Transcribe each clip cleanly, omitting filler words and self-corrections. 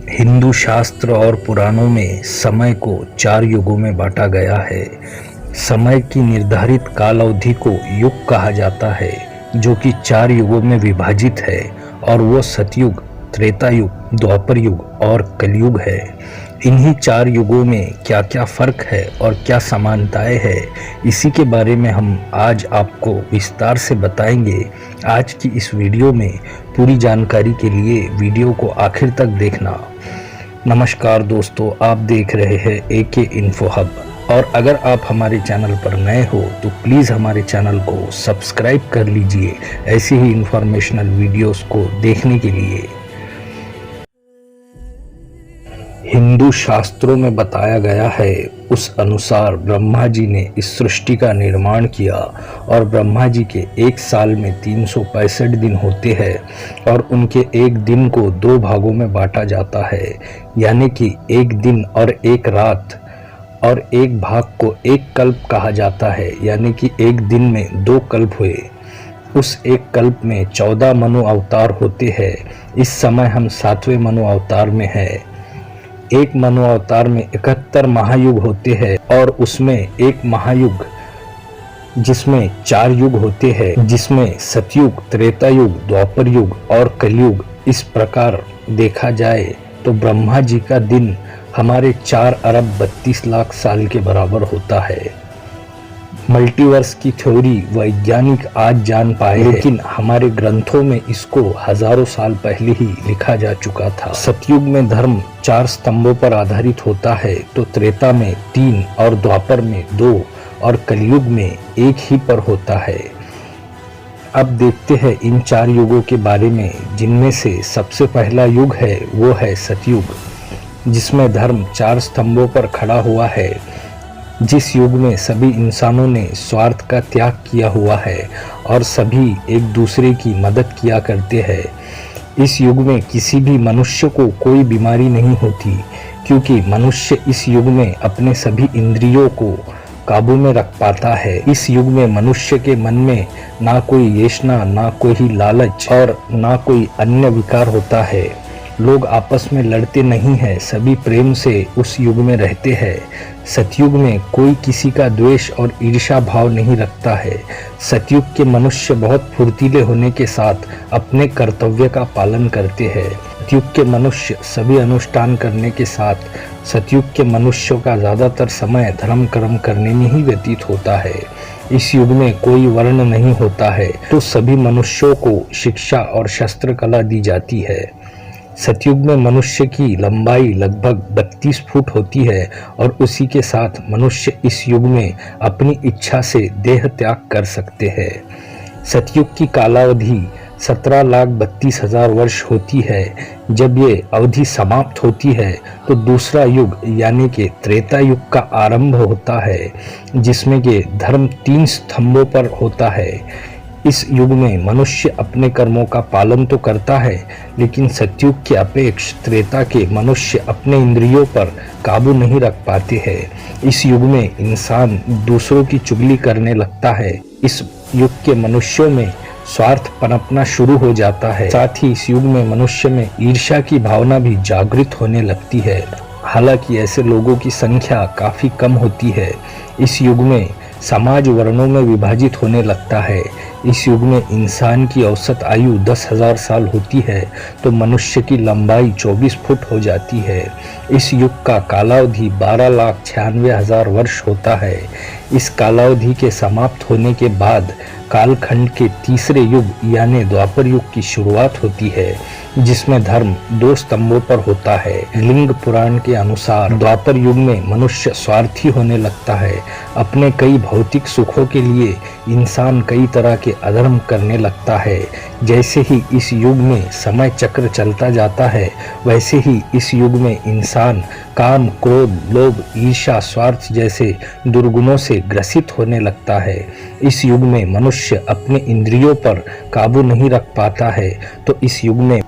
हिंदू शास्त्र और पुराणों में समय को 4 युगों में बांटा गया है। समय की निर्धारित काल अवधि को युग कहा जाता है, जो कि 4 युगों में विभाजित है, और वो सतयुग, त्रेता युग, द्वापर युग और कलयुग है। इन्हीं 4 युगों में क्या क्या फर्क है और क्या समानताएं है, इसी के बारे में हम आज आपको विस्तार से बताएंगे। आज की इस वीडियो में पूरी जानकारी के लिए वीडियो को आखिर तक देखना। नमस्कार दोस्तों, आप देख रहे हैं AK इन्फो हब, और अगर आप हमारे चैनल पर नए हो तो प्लीज़ हमारे चैनल को सब्सक्राइब कर लीजिए ऐसी ही इंफॉर्मेशनल वीडियोस को देखने के लिए। हिंदू शास्त्रों में बताया गया है, उस अनुसार ब्रह्मा जी ने इस सृष्टि का निर्माण किया, और ब्रह्मा जी के एक साल में 365 दिन होते हैं, और उनके एक दिन को 2 भागों में बांटा जाता है, यानी कि एक दिन और एक रात, और एक भाग को एक कल्प कहा जाता है, यानी कि एक दिन में 2 कल्प हुए। उस एक कल्प में 14 मनु अवतार होते हैं। इस समय हम 7वें मनु अवतार में हैं। एक मनु अवतार में 71 महायुग होते हैं, और उसमें एक महायुग जिसमें 4 युग होते हैं, जिसमें सतयुग, त्रेता युग, द्वापर युग और कलयुग। इस प्रकार देखा जाए तो ब्रह्मा जी का दिन हमारे 4 अरब 32 लाख साल के बराबर होता है। मल्टीवर्स की थ्योरी वैज्ञानिक आज जान पाए, लेकिन हमारे ग्रंथों में इसको हजारों साल पहले ही लिखा जा चुका था। सतयुग में धर्म 4 स्तंभों पर आधारित होता है, तो त्रेता में 3 और द्वापर में 2 और कलयुग में 1 ही पर होता है। अब देखते हैं इन 4 युगों के बारे में, जिनमें से सबसे पहला युग है वो है सतयुग, जिसमें धर्म 4 स्तंभों पर खड़ा हुआ है। जिस युग में सभी इंसानों ने स्वार्थ का त्याग किया हुआ है और सभी एक दूसरे की मदद किया करते हैं। इस युग में किसी भी मनुष्य को कोई बीमारी नहीं होती, क्योंकि मनुष्य इस युग में अपने सभी इंद्रियों को काबू में रख पाता है। इस युग में मनुष्य के मन में ना कोई येष्ना, ना कोई लालच और ना कोई अन्य विकार होता है। लोग आपस में लड़ते नहीं हैं, सभी प्रेम से उस युग में रहते हैं। सतयुग में कोई किसी का द्वेष और ईर्ष्या भाव नहीं रखता है। सतयुग के मनुष्य बहुत फुर्तीले होने के साथ अपने कर्तव्य का पालन करते हैं। सतयुग के मनुष्य सभी अनुष्ठान करने के साथ सतयुग के मनुष्यों का ज़्यादातर समय धर्म कर्म करने में ही व्यतीत होता है। इस युग में कोई वर्ण नहीं होता है, तो सभी मनुष्यों को शिक्षा और शस्त्र कला दी जाती है। सतयुग में मनुष्य की लंबाई लगभग 32 फुट होती है, और उसी के साथ मनुष्य इस युग में अपनी इच्छा से देह त्याग कर सकते हैं। सतयुग की कालावधि 17,32,000 वर्ष होती है। जब ये अवधि समाप्त होती है तो दूसरा युग यानी कि त्रेता युग का आरंभ होता है, जिसमें के धर्म 3 स्तंभों पर होता है। इस युग में मनुष्य अपने कर्मों का पालन तो करता है, लेकिन सतयुग के अपेक्ष त्रेता के मनुष्य अपने इंद्रियों पर काबू नहीं रख पाते हैं। इस युग में इंसान दूसरों की चुगली करने लगता है। इस युग के मनुष्यों में स्वार्थ पनपना शुरू हो जाता है। साथ ही इस युग में मनुष्य में ईर्ष्या की भावना भी जागृत होने लगती है। हालांकि ऐसे लोगों की संख्या काफी कम होती है। इस युग में समाज वर्णों में विभाजित होने लगता है। इस युग में इंसान की औसत आयु 10,000 साल होती है, तो मनुष्य की लंबाई 24 फुट हो जाती है। इस युग का कालावधि 12,96,000 वर्ष होता है। इस कालावधि के समाप्त होने के बाद कालखंड के तीसरे युग यानी द्वापर युग की शुरुआत होती है, जिसमें धर्म 2 स्तंभों पर होता है। लिंग पुराण के अनुसार द्वापर युग में मनुष्य स्वार्थी होने लगता है। अपने कई भौतिक सुखों के लिए इंसान कई तरह के अधर्म करने लगता है। जैसे ही इस युग में समय चक्र चलता जाता है, वैसे ही इस युग में इंसान काम, क्रोध, लोभ, ईर्ष्या, स्वार्थ जैसे दुर्गुणों से ग्रसित होने लगता है। इस युग में मनुष्य अपने इंद्रियों पर काबू नहीं रख पाता है, तो इस युग में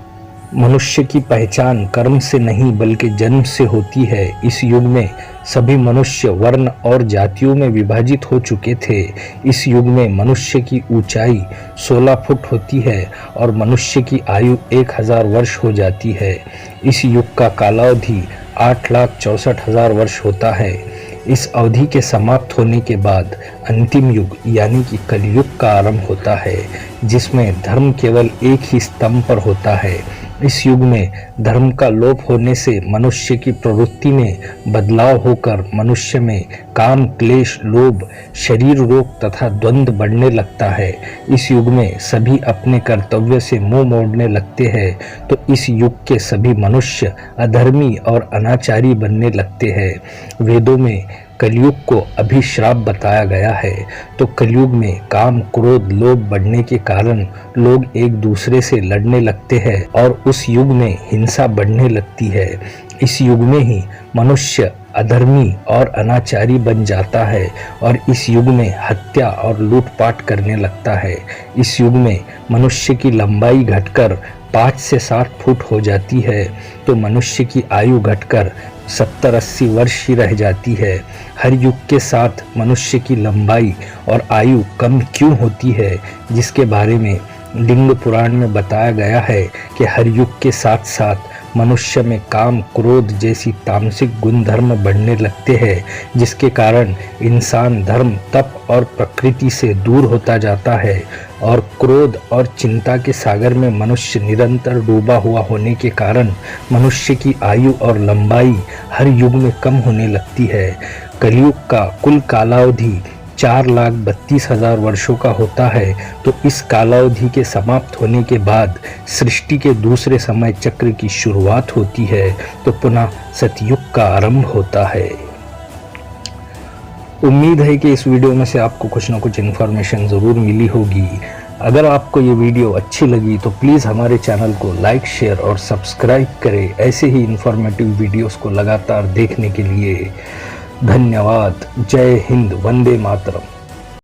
मनुष्य की पहचान कर्म से नहीं बल्कि जन्म से होती है। इस युग में सभी मनुष्य वर्ण और जातियों में विभाजित हो चुके थे। इस युग में मनुष्य की ऊंचाई 16 फुट होती है और मनुष्य की आयु 1000 वर्ष हो जाती है। इस युग का कालावधि 8,64,000 वर्ष होता है। इस अवधि के समाप्त होने के बाद अंतिम युग यानी कि कलयुग का आरंभ होता है, जिसमें धर्म केवल एक ही स्तंभ पर होता है। इस युग में धर्म का लोप होने से मनुष्य की प्रवृत्ति में बदलाव होकर मनुष्य में काम, क्लेश, लोभ, शरीर रोग तथा द्वंद्व बढ़ने लगता है। इस युग में सभी अपने कर्तव्य से मुंह मोड़ने लगते हैं, तो इस युग के सभी मनुष्य अधर्मी और अनाचारी बनने लगते हैं। वेदों में कलयुग को अभिश्राप बताया गया है। तो कलयुग में काम, क्रोध, लोभ बढ़ने के कारण लोग एक दूसरे से लड़ने लगते हैं और उस युग में हिंसा बढ़ने लगती है। इस युग में ही मनुष्य अधर्मी और अनाचारी बन जाता है और इस युग में हत्या और लूटपाट करने लगता है। इस युग में मनुष्य की लंबाई घटकर 5 से 7 फुट हो जाती है, तो मनुष्य की आयु घटकर 70-80 वर्ष ही रह जाती है। हर युग के साथ मनुष्य की लंबाई और आयु कम क्यों होती है, जिसके बारे में लिंग पुराण में बताया गया है कि हर युग के साथ साथ मनुष्य में काम, क्रोध जैसी तामसिक गुण धर्म बढ़ने लगते हैं, जिसके कारण इंसान धर्म, तप और प्रकृति से दूर होता जाता है और क्रोध और चिंता के सागर में मनुष्य निरंतर डूबा हुआ होने के कारण मनुष्य की आयु और लंबाई हर युग में कम होने लगती है। कलयुग का कुल कालावधि 4,32,000 वर्षों का होता है। तो इस कालावधि के समाप्त होने के बाद सृष्टि के दूसरे समय चक्र की शुरुआत होती है, तो पुनः सतयुग का आरंभ होता है। उम्मीद है कि इस वीडियो में से आपको कुछ ना कुछ इन्फॉर्मेशन ज़रूर मिली होगी। अगर आपको ये वीडियो अच्छी लगी तो प्लीज़ हमारे चैनल को लाइक, शेयर और सब्सक्राइब करें। ऐसे ही इन्फॉर्मेटिव वीडियोस को लगातार देखने के लिए धन्यवाद। जय हिंद, वंदे मातरम।